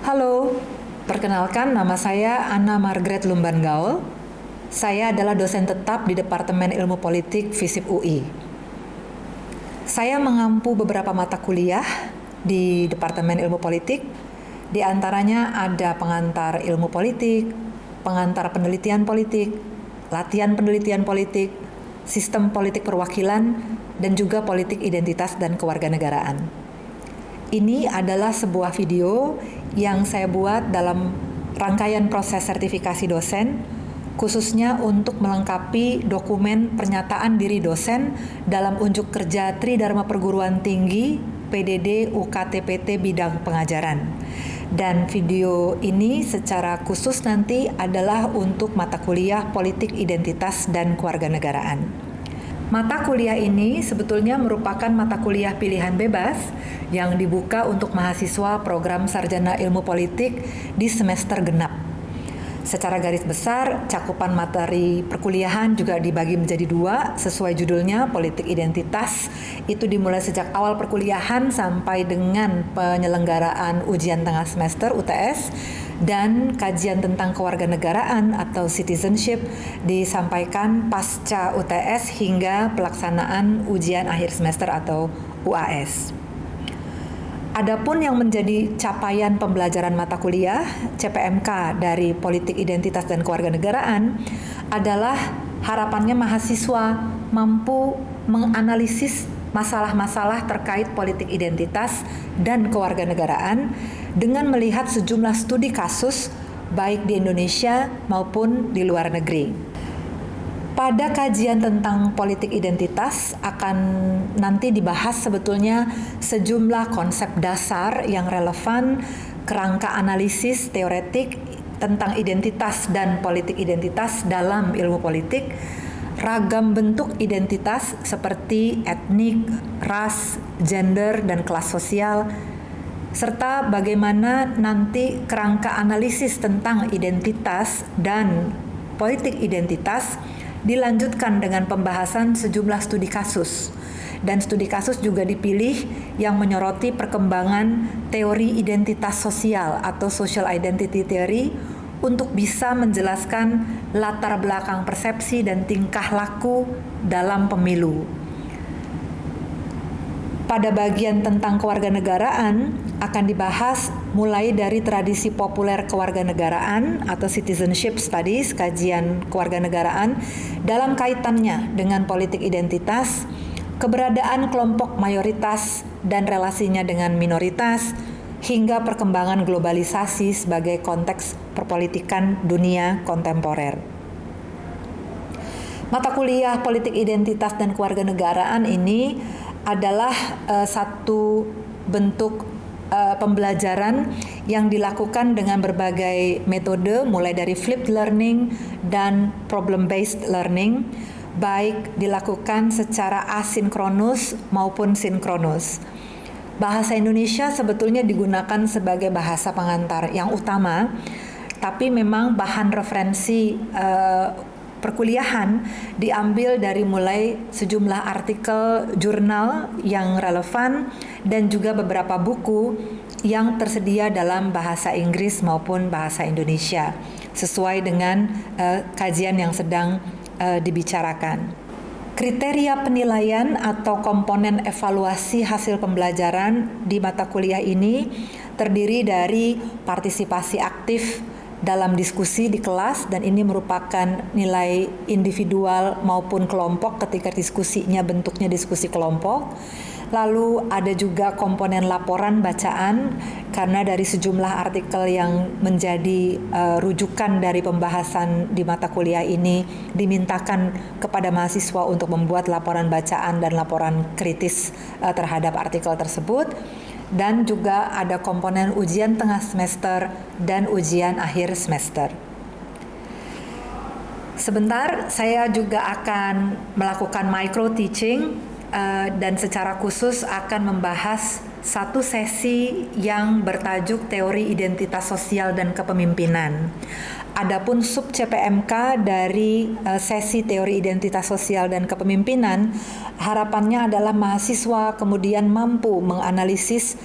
Halo, perkenalkan nama saya Anna Margaret Lumban Gaul. Saya adalah dosen tetap di Departemen Ilmu Politik FISIP UI. Saya mengampu beberapa mata kuliah di Departemen Ilmu Politik. Di antaranya ada pengantar ilmu politik, pengantar penelitian politik, latihan penelitian politik, sistem politik perwakilan, dan juga politik identitas dan kewarganegaraan. Ini adalah sebuah video yang saya buat dalam rangkaian proses sertifikasi dosen, khususnya untuk melengkapi dokumen pernyataan diri dosen dalam unjuk kerja Tridharma Perguruan Tinggi PDD UKTPT bidang pengajaran. Dan video ini secara khusus nanti adalah untuk mata kuliah Politik Identitas dan Kewarganegaraan. Mata kuliah ini sebetulnya merupakan mata kuliah pilihan bebas yang dibuka untuk mahasiswa program Sarjana Ilmu Politik di semester genap. Secara garis besar, cakupan materi perkuliahan juga dibagi menjadi dua sesuai judulnya Politik Identitas. Itu dimulai sejak awal perkuliahan sampai dengan penyelenggaraan ujian tengah semester UTS, dan kajian tentang kewarganegaraan atau citizenship disampaikan pasca UTS hingga pelaksanaan ujian akhir semester atau UAS. Adapun yang menjadi capaian pembelajaran mata kuliah CPMK dari Politik Identitas dan Kewarganegaraan adalah harapannya mahasiswa mampu menganalisis masalah-masalah terkait politik identitas dan kewarganegaraan dengan melihat sejumlah studi kasus baik di Indonesia maupun di luar negeri. Pada kajian tentang politik identitas akan nanti dibahas sebetulnya sejumlah konsep dasar yang relevan, kerangka analisis teoretik tentang identitas dan politik identitas dalam ilmu politik, ragam bentuk identitas seperti etnik, ras, gender, dan kelas sosial, serta bagaimana nanti kerangka analisis tentang identitas dan politik identitas dilanjutkan dengan pembahasan sejumlah studi kasus. Dan studi kasus juga dipilih yang menyoroti perkembangan teori identitas sosial atau social identity theory untuk bisa menjelaskan latar belakang persepsi dan tingkah laku dalam pemilu. Pada bagian tentang kewarganegaraan akan dibahas mulai dari tradisi populer kewarganegaraan atau citizenship studies, kajian kewarganegaraan dalam kaitannya dengan politik identitas, keberadaan kelompok mayoritas dan relasinya dengan minoritas, hingga perkembangan globalisasi sebagai konteks perpolitikan dunia kontemporer. Mata kuliah Politik Identitas dan Kewarganegaraan ini adalah satu bentuk pembelajaran yang dilakukan dengan berbagai metode mulai dari flipped learning dan problem-based learning, baik dilakukan secara asinkronus maupun sinkronus. Bahasa Indonesia sebetulnya digunakan sebagai bahasa pengantar yang utama, tapi memang bahan referensi perkuliahan diambil dari mulai sejumlah artikel jurnal yang relevan dan juga beberapa buku yang tersedia dalam bahasa Inggris maupun bahasa Indonesia sesuai dengan kajian yang sedang dibicarakan. Kriteria penilaian atau komponen evaluasi hasil pembelajaran di mata kuliah ini terdiri dari partisipasi aktif dalam diskusi di kelas, dan ini merupakan nilai individual maupun kelompok ketika diskusinya bentuknya diskusi kelompok. Lalu ada juga komponen laporan bacaan karena dari sejumlah artikel yang menjadi rujukan dari pembahasan di mata kuliah ini dimintakan kepada mahasiswa untuk membuat laporan bacaan dan laporan kritis terhadap artikel tersebut. Dan juga ada komponen ujian tengah semester dan ujian akhir semester. Sebentar, saya juga akan melakukan micro teaching dan secara khusus akan membahas satu sesi yang bertajuk teori identitas sosial dan kepemimpinan. Adapun sub CPMK dari sesi teori identitas sosial dan kepemimpinan, harapannya adalah mahasiswa kemudian mampu menganalisis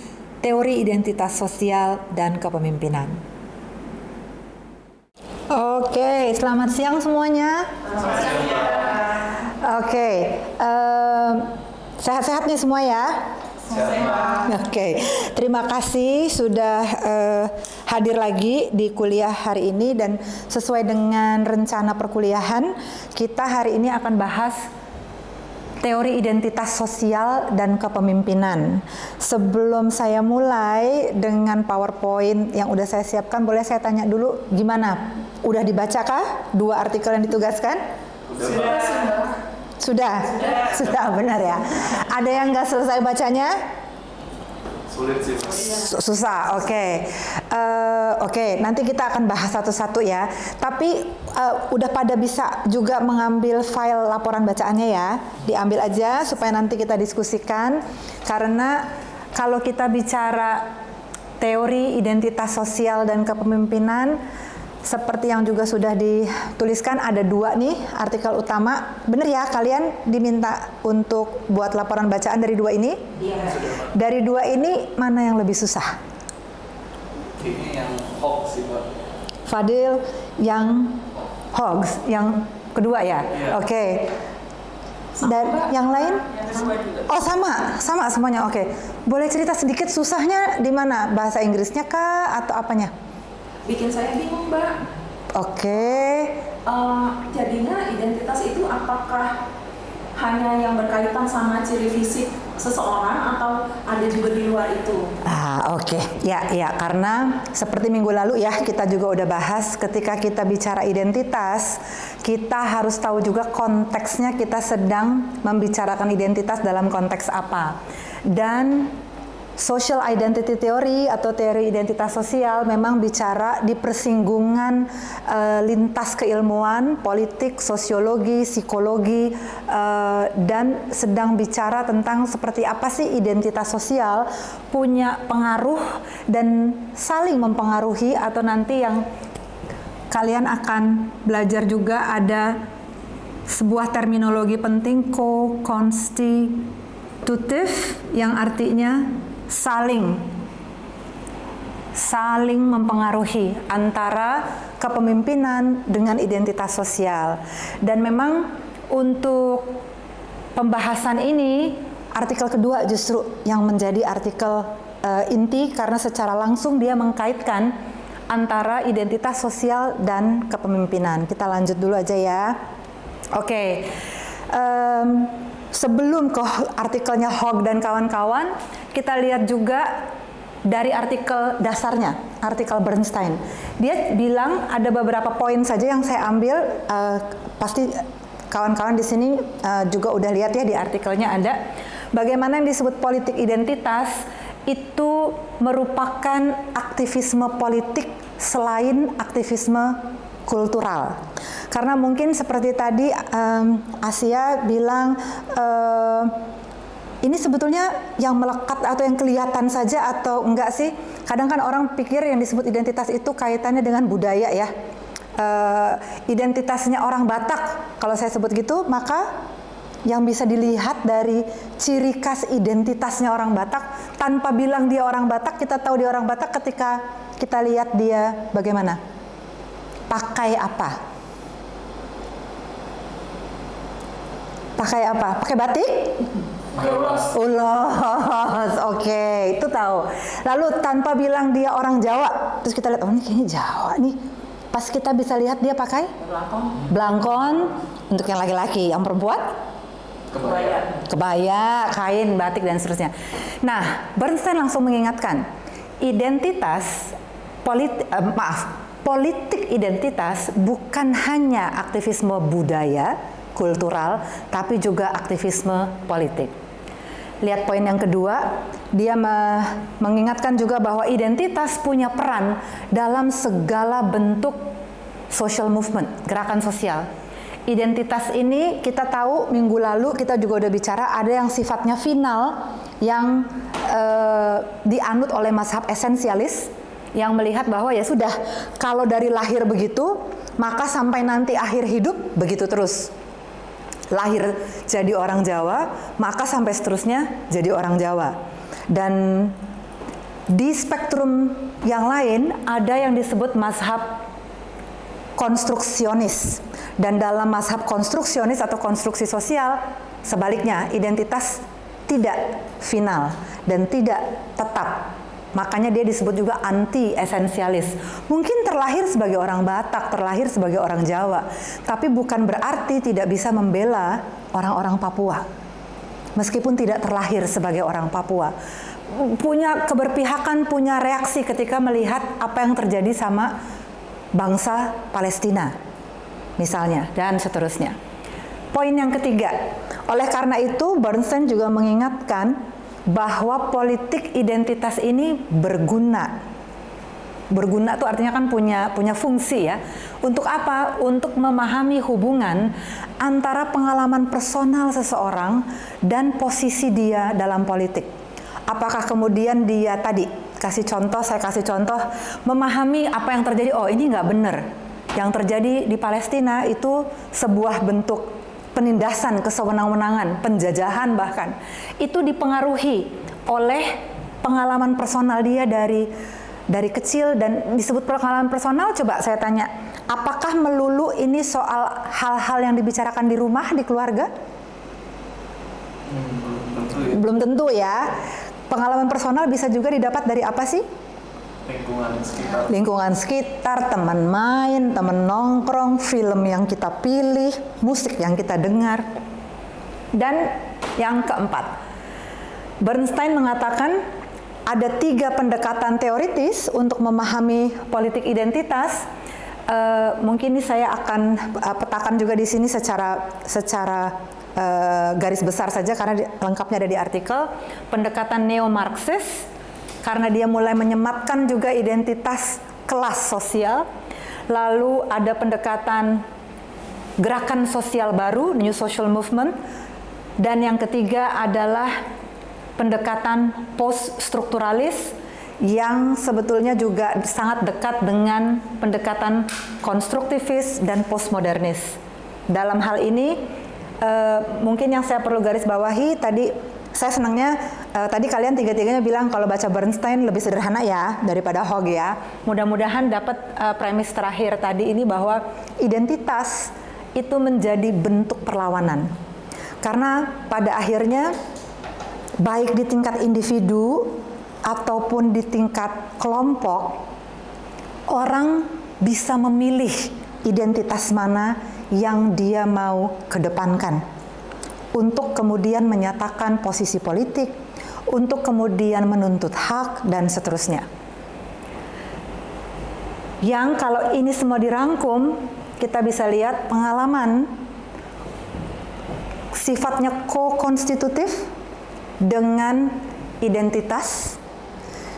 teori identitas sosial dan kepemimpinan. Oke, selamat siang semuanya. Oke, sehat-sehat nih semua ya? Oke, terima kasih sudah hadir lagi di kuliah hari ini, dan sesuai dengan rencana perkuliahan, kita hari ini akan bahas teori identitas sosial dan kepemimpinan. Sebelum saya mulai dengan PowerPoint yang udah saya siapkan, boleh saya tanya dulu, gimana? Udah dibacakah dua artikel yang ditugaskan? Sudah, benar ya. Ada yang nggak selesai bacanya? Sulit sih. Susah, oke. Oke, nanti kita akan bahas satu-satu ya. Tapi udah pada bisa juga mengambil file laporan bacaannya ya. Diambil aja supaya nanti kita diskusikan. Karena kalau kita bicara teori identitas sosial dan kepemimpinan, seperti yang juga sudah dituliskan, ada dua nih artikel utama. Bener ya, kalian diminta untuk buat laporan bacaan dari dua ini? Iya. Dari dua ini, mana yang lebih susah? Kayaknya yang hoax sih, Pak. Fadil yang hoax, yang kedua ya? Iya. Oke. Dan yang lain? Yang kedua juga. Oh, sama semuanya, oke. Boleh cerita sedikit susahnya di mana? Bahasa Inggrisnya kah atau apanya? Bikin saya bingung, Mbak. Oke. Jadinya identitas itu apakah hanya yang berkaitan sama ciri fisik seseorang atau ada juga di luar itu? Oke. Ya, karena seperti minggu lalu ya, kita juga udah bahas, ketika kita bicara identitas, kita harus tahu juga konteksnya, kita sedang membicarakan identitas dalam konteks apa. Dan social identity theory atau teori identitas sosial memang bicara di persinggungan lintas keilmuan, politik, sosiologi, psikologi, dan sedang bicara tentang seperti apa sih identitas sosial punya pengaruh dan saling mempengaruhi, atau nanti yang kalian akan belajar juga ada sebuah terminologi penting, co-constitutive, yang artinya saling mempengaruhi antara kepemimpinan dengan identitas sosial. Dan memang untuk pembahasan ini, artikel kedua justru yang menjadi artikel inti, karena secara langsung dia mengkaitkan antara identitas sosial dan kepemimpinan. Kita lanjut dulu aja ya. Oke. Sebelum ke artikelnya Hogg dan kawan-kawan, kita lihat juga dari artikel dasarnya, artikel Bernstein. Dia bilang ada beberapa poin saja yang saya ambil, pasti kawan-kawan di sini juga udah lihat ya, di artikelnya ada bagaimana yang disebut politik identitas itu merupakan aktivisme politik selain aktivisme kultural. Karena mungkin seperti tadi Asia bilang, ini sebetulnya yang melekat atau yang kelihatan saja atau enggak sih? Kadang kan orang pikir yang disebut identitas itu kaitannya dengan budaya ya. Identitasnya orang Batak, kalau saya sebut gitu, maka yang bisa dilihat dari ciri khas identitasnya orang Batak, tanpa bilang dia orang Batak, kita tahu dia orang Batak ketika kita lihat dia bagaimana? Pakai apa? Pakai apa? Pakai batik? Ulos. Oke, itu tahu. Lalu tanpa bilang dia orang Jawa, terus kita lihat, oh ini kayaknya Jawa nih. Pas kita bisa lihat dia pakai belangkon untuk yang laki-laki, yang perempuan kebaya, kain, batik, dan seterusnya. Nah, Bernstein langsung mengingatkan, politik identitas bukan hanya aktivisme budaya, kultural, tapi juga aktivisme politik. Lihat poin yang kedua, dia mengingatkan juga bahwa identitas punya peran dalam segala bentuk social movement, gerakan sosial. Identitas ini kita tahu minggu lalu kita juga udah bicara, ada yang sifatnya final, yang dianut oleh mazhab esensialis, yang melihat bahwa ya sudah, kalau dari lahir begitu, maka sampai nanti akhir hidup begitu terus. Lahir jadi orang Jawa, maka sampai seterusnya jadi orang Jawa. Dan Di spektrum yang lain ada yang disebut mazhab konstruksionis, dan dalam mazhab konstruksionis atau konstruksi sosial sebaliknya, identitas tidak final dan tidak tetap. Makanya dia disebut juga anti esensialis. Mungkin terlahir sebagai orang Batak, terlahir sebagai orang Jawa, tapi bukan berarti tidak bisa membela orang-orang Papua. Meskipun tidak terlahir sebagai orang Papua, punya keberpihakan, punya reaksi ketika melihat apa yang terjadi sama bangsa Palestina, misalnya, dan seterusnya. Poin yang ketiga, oleh karena itu Bernstein juga mengingatkan bahwa politik identitas ini berguna. Berguna itu artinya kan punya fungsi ya. Untuk apa? Untuk memahami hubungan antara pengalaman personal seseorang dan posisi dia dalam politik. Apakah kemudian dia tadi saya kasih contoh memahami apa yang terjadi, oh ini nggak benar. Yang terjadi di Palestina itu sebuah bentuk penindasan, kesewenang-wenangan, penjajahan bahkan. Itu dipengaruhi oleh pengalaman personal dia dari kecil, dan disebut pengalaman personal. Coba saya tanya, apakah melulu ini soal hal-hal yang dibicarakan di rumah, di keluarga? Belum tentu ya. Pengalaman personal bisa juga didapat dari apa sih? Lingkungan sekitar, teman main, teman nongkrong, film yang kita pilih, musik yang kita dengar. Dan yang keempat, Bernstein mengatakan ada 3 pendekatan teoritis untuk memahami politik identitas. Mungkin ini saya akan petakan juga di sini secara garis besar saja karena lengkapnya ada di artikel. Pendekatan neo-Marxis, karena dia mulai menyematkan juga identitas kelas sosial. Lalu ada pendekatan gerakan sosial baru, New Social Movement. Dan yang ketiga adalah pendekatan post-strukturalis yang sebetulnya juga sangat dekat dengan pendekatan konstruktivis dan postmodernis. Dalam hal ini, mungkin yang saya perlu garis bawahi tadi, saya senangnya tadi kalian tiga-tiganya bilang kalau baca Bernstein lebih sederhana ya daripada Hogg ya. Mudah-mudahan dapat premis terakhir tadi ini bahwa identitas itu menjadi bentuk perlawanan. Karena pada akhirnya baik di tingkat individu ataupun di tingkat kelompok, orang bisa memilih identitas mana yang dia mau kedepankan untuk kemudian menyatakan posisi politik, untuk kemudian menuntut hak, dan seterusnya. Yang kalau ini semua dirangkum, kita bisa lihat pengalaman sifatnya ko-konstitutif dengan identitas,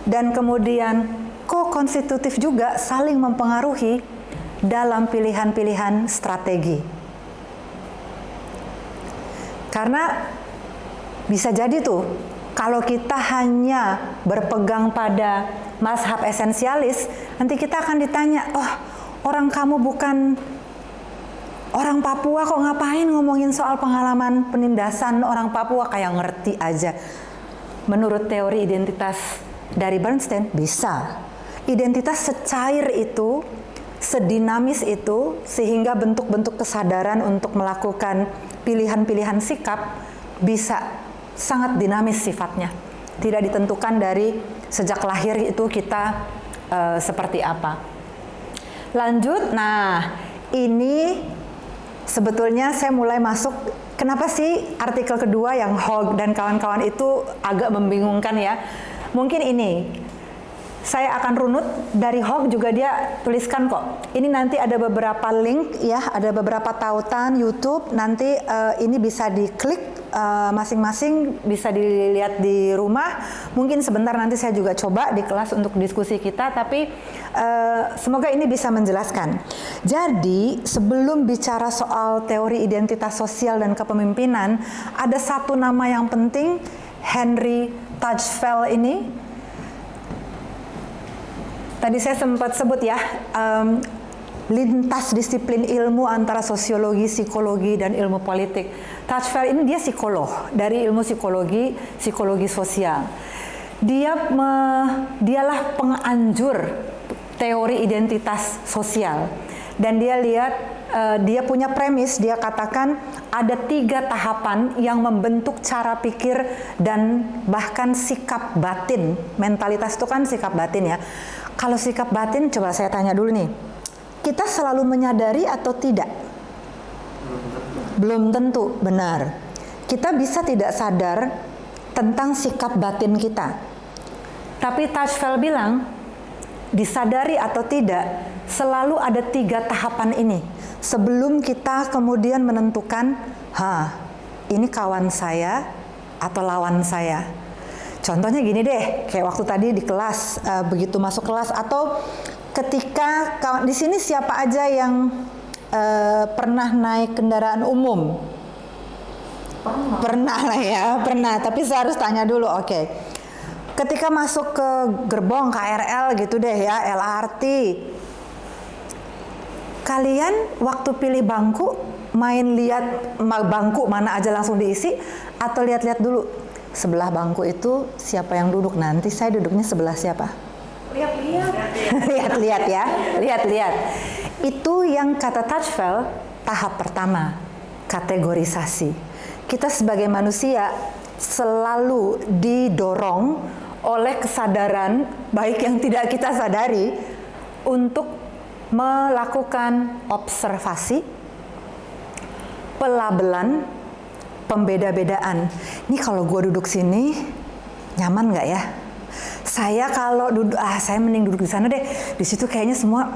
dan kemudian ko-konstitutif juga saling mempengaruhi dalam pilihan-pilihan strategi. Karena bisa jadi tuh, kalau kita hanya berpegang pada mazhab esensialis, nanti kita akan ditanya, oh orang kamu bukan orang Papua kok ngapain ngomongin soal pengalaman penindasan orang Papua, kayak ngerti aja. Menurut teori identitas dari Bernstein, bisa. Identitas secair itu, sedinamis itu, sehingga bentuk-bentuk kesadaran untuk melakukan pilihan-pilihan sikap bisa sangat dinamis sifatnya. Tidak ditentukan dari sejak lahir itu kita seperti apa. Lanjut, nah ini sebetulnya saya mulai masuk, kenapa sih artikel kedua yang Hogg dan kawan-kawan itu agak membingungkan ya. Mungkin ini, saya akan runut dari Hogg juga dia tuliskan kok. Ini nanti ada beberapa link ya, ada beberapa tautan YouTube, nanti ini bisa diklik masing-masing, bisa dilihat di rumah. Mungkin sebentar nanti saya juga coba di kelas untuk diskusi kita, tapi semoga ini bisa menjelaskan. Jadi sebelum bicara soal teori identitas sosial dan kepemimpinan, ada satu nama yang penting, Henry Tajfel ini. Tadi saya sempat sebut ya, lintas disiplin ilmu antara sosiologi, psikologi, dan ilmu politik. Tajfel ini dia psikolog, dari ilmu psikologi sosial. Dialah penganjur teori identitas sosial, dan dia lihat dia punya premis, dia katakan ada 3 tahapan yang membentuk cara pikir dan bahkan sikap batin. Mentalitas itu kan sikap batin ya. Kalau sikap batin, coba saya tanya dulu nih, kita selalu menyadari atau tidak? Belum tentu, benar. Kita bisa tidak sadar tentang sikap batin kita. Tapi Tajfel bilang, disadari atau tidak, selalu ada 3 tahapan ini sebelum kita kemudian menentukan, ini kawan saya atau lawan saya. Contohnya gini deh, kayak waktu tadi di kelas, begitu masuk kelas, atau ketika di sini siapa aja yang pernah naik kendaraan umum? Pernah lah ya, pernah. Tapi saya harus tanya dulu, oke. Ketika masuk ke gerbong KRL gitu deh ya, LRT, kalian waktu pilih bangku main lihat bangku mana aja langsung diisi, atau lihat-lihat dulu sebelah bangku itu siapa yang duduk, nanti saya duduknya sebelah siapa? Lihat-lihat. Lihat-lihat ya, lihat-lihat. Itu yang kata Tajfel, tahap pertama, kategorisasi. Kita sebagai manusia selalu didorong oleh kesadaran, baik yang tidak kita sadari, untuk melakukan observasi, pelabelan, pembeda-bedaan. Ini kalau gue duduk sini, nyaman nggak ya? Saya kalau duduk, saya mending duduk di sana deh. Di situ kayaknya semua,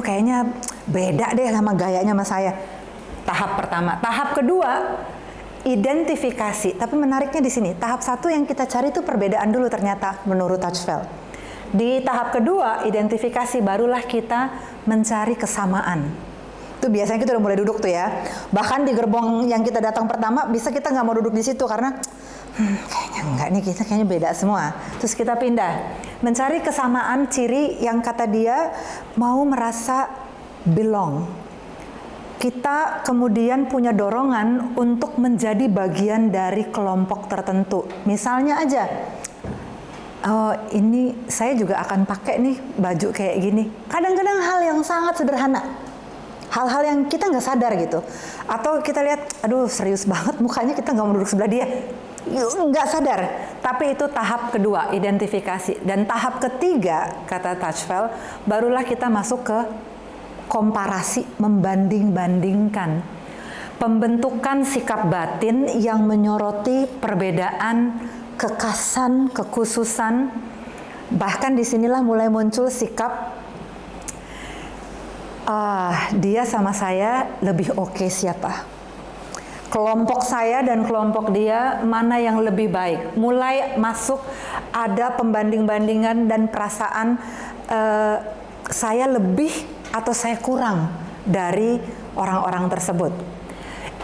kayaknya beda deh sama gayanya sama saya. Tahap pertama. Tahap kedua, identifikasi. Tapi menariknya di sini, tahap 1 yang kita cari itu perbedaan dulu ternyata menurut Tajfel. Di tahap kedua, identifikasi, barulah kita mencari kesamaan. Itu biasanya kita udah mulai duduk tuh ya. Bahkan di gerbong yang kita datang pertama, bisa kita nggak mau duduk di situ karena kayaknya enggak nih, kita kayaknya beda semua. Terus kita pindah, mencari kesamaan, ciri yang kata dia mau merasa belong. Kita kemudian punya dorongan untuk menjadi bagian dari kelompok tertentu. Misalnya aja, ini saya juga akan pakai nih baju kayak gini. Kadang-kadang hal yang sangat sederhana, hal-hal yang kita nggak sadar gitu. Atau kita lihat, aduh serius banget mukanya, kita nggak mau duduk sebelah dia. Nggak sadar. Tapi itu tahap kedua, identifikasi. Dan tahap ketiga, kata Tajfel, barulah kita masuk ke komparasi, membanding-bandingkan, pembentukan sikap batin yang menyoroti perbedaan, kekhasan, kekhususan. Bahkan disinilah mulai muncul sikap dia sama saya lebih oke siapa, kelompok saya dan kelompok dia mana yang lebih baik. Mulai masuk ada pembanding-bandingan dan perasaan saya lebih atau saya kurang dari orang-orang tersebut.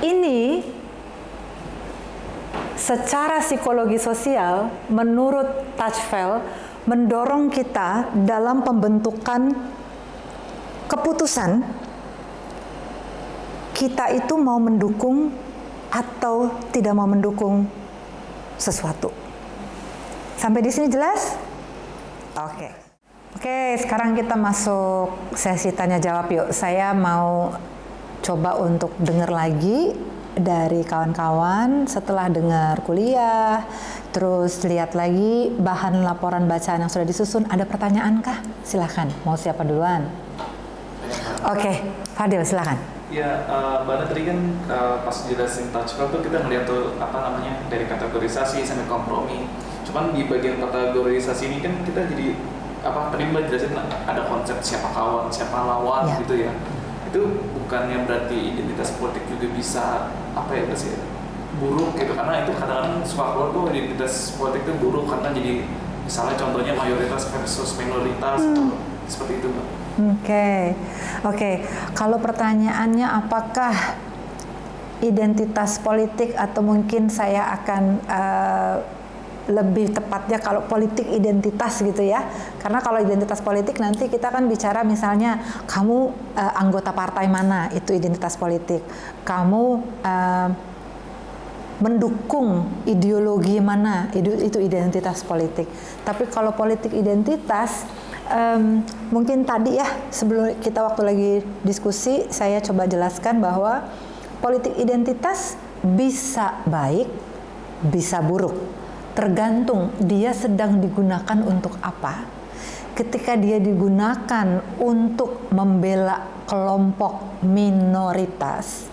Ini secara psikologi sosial menurut Tajfel mendorong kita dalam pembentukan keputusan kita itu mau mendukung atau tidak mau mendukung sesuatu. Sampai di sini jelas? Oke, sekarang kita masuk sesi tanya jawab yuk. Saya mau coba untuk dengar lagi dari kawan-kawan setelah dengar kuliah, terus lihat lagi bahan laporan bacaan yang sudah disusun. Ada pertanyaan kah? Silahkan, mau siapa duluan? Oke, Fadil silahkan. Ya, Mbak tadi kan pas jelasin Tajfel tuh kita ngeliat tuh dari kategorisasi sampai kompromi. Cuman di bagian kategorisasi ini kan kita jadi tadi Mbak jelasin ada konsep siapa kawan, siapa lawan gitu ya. Itu bukannya berarti identitas politik juga bisa buruk gitu, karena itu kadang-kadang suka keluar tuh identitas politik itu buruk karena jadi misalnya contohnya mayoritas versus minoritas seperti itu Mbak. Oke. Kalau pertanyaannya apakah identitas politik, atau mungkin saya akan lebih tepatnya kalau politik identitas gitu ya, karena kalau identitas politik nanti kita kan bicara misalnya kamu anggota partai mana, itu identitas politik. Kamu mendukung ideologi mana, itu identitas politik. Tapi kalau politik identitas, mungkin tadi ya sebelum kita waktu lagi diskusi saya coba jelaskan bahwa politik identitas bisa baik, bisa buruk, tergantung dia sedang digunakan untuk apa. Ketika dia digunakan untuk membela kelompok minoritas,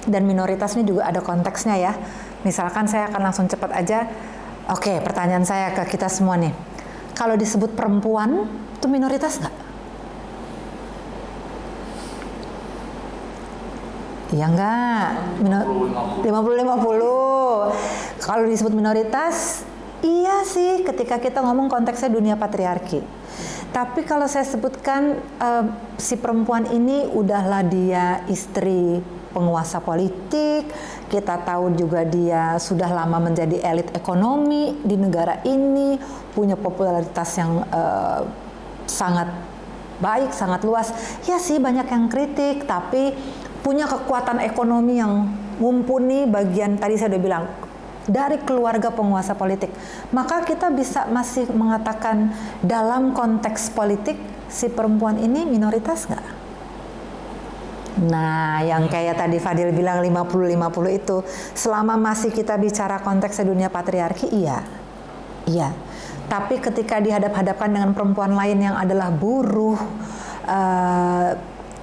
dan minoritas ini juga ada konteksnya ya. Misalkan saya akan langsung cepat aja. Oke, pertanyaan saya ke kita semua nih. Kalau disebut perempuan, itu minoritas nggak? Iya nggak? 50-50. Kalau disebut minoritas, iya sih ketika kita ngomong konteksnya dunia patriarki. Tapi kalau saya sebutkan si perempuan ini udahlah dia istri penguasa politik, kita tahu juga dia sudah lama menjadi elit ekonomi di negara ini, punya popularitas yang sangat baik, sangat luas. Ya sih banyak yang kritik, tapi punya kekuatan ekonomi yang mumpuni, bagian tadi saya udah bilang dari keluarga penguasa politik. Maka kita bisa masih mengatakan dalam konteks politik si perempuan ini minoritas nggak? Nah, yang kayak tadi Fadil bilang 50-50 itu, selama masih kita bicara konteksnya dunia patriarki, iya. Tapi ketika dihadap-hadapkan dengan perempuan lain yang adalah buruh,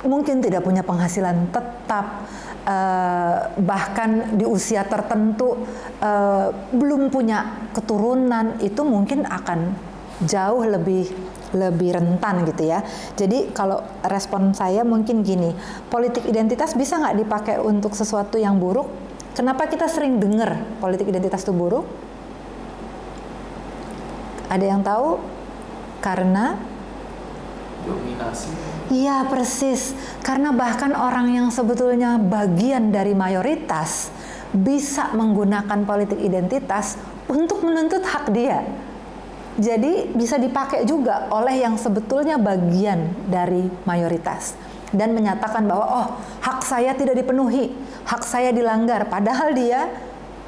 mungkin tidak punya penghasilan tetap, bahkan di usia tertentu belum punya keturunan, itu mungkin akan jauh lebih rentan gitu ya. Jadi kalau respon saya mungkin gini, politik identitas bisa nggak dipakai untuk sesuatu yang buruk? Kenapa kita sering dengar politik identitas itu buruk? Ada yang tahu? Karena dominasi. Iya persis, karena bahkan orang yang sebetulnya bagian dari mayoritas bisa menggunakan politik identitas untuk menuntut hak dia. Jadi bisa dipakai juga oleh yang sebetulnya bagian dari mayoritas dan menyatakan bahwa oh, hak saya tidak dipenuhi, hak saya dilanggar, padahal dia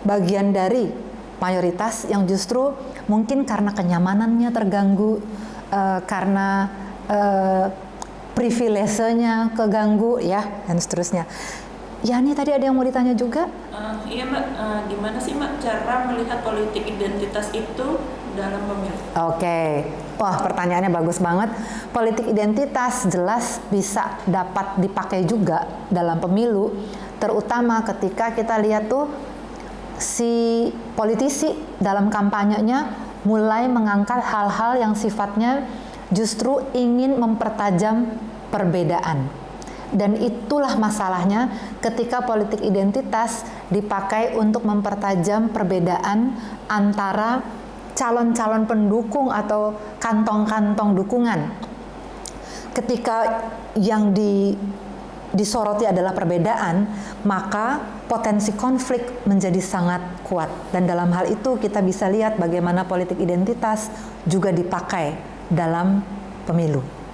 bagian dari mayoritas yang justru mungkin karena kenyamanannya terganggu, karena privilege-nya keganggu ya, dan seterusnya. Yani tadi ada yang mau ditanya juga? Iya Mbak, gimana sih Mbak cara melihat politik identitas itu dalam pemilu? Oke, wah pertanyaannya bagus banget. Politik identitas jelas bisa dapat dipakai juga dalam pemilu, terutama ketika kita lihat tuh si politisi dalam kampanyenya mulai mengangkat hal-hal yang sifatnya justru ingin mempertajam perbedaan. Dan itulah masalahnya ketika politik identitas dipakai untuk mempertajam perbedaan antara calon-calon pendukung atau kantong-kantong dukungan. Ketika yang disoroti adalah perbedaan, maka potensi konflik menjadi sangat kuat. Dan dalam hal itu kita bisa lihat bagaimana politik identitas juga dipakai dalam pemilu.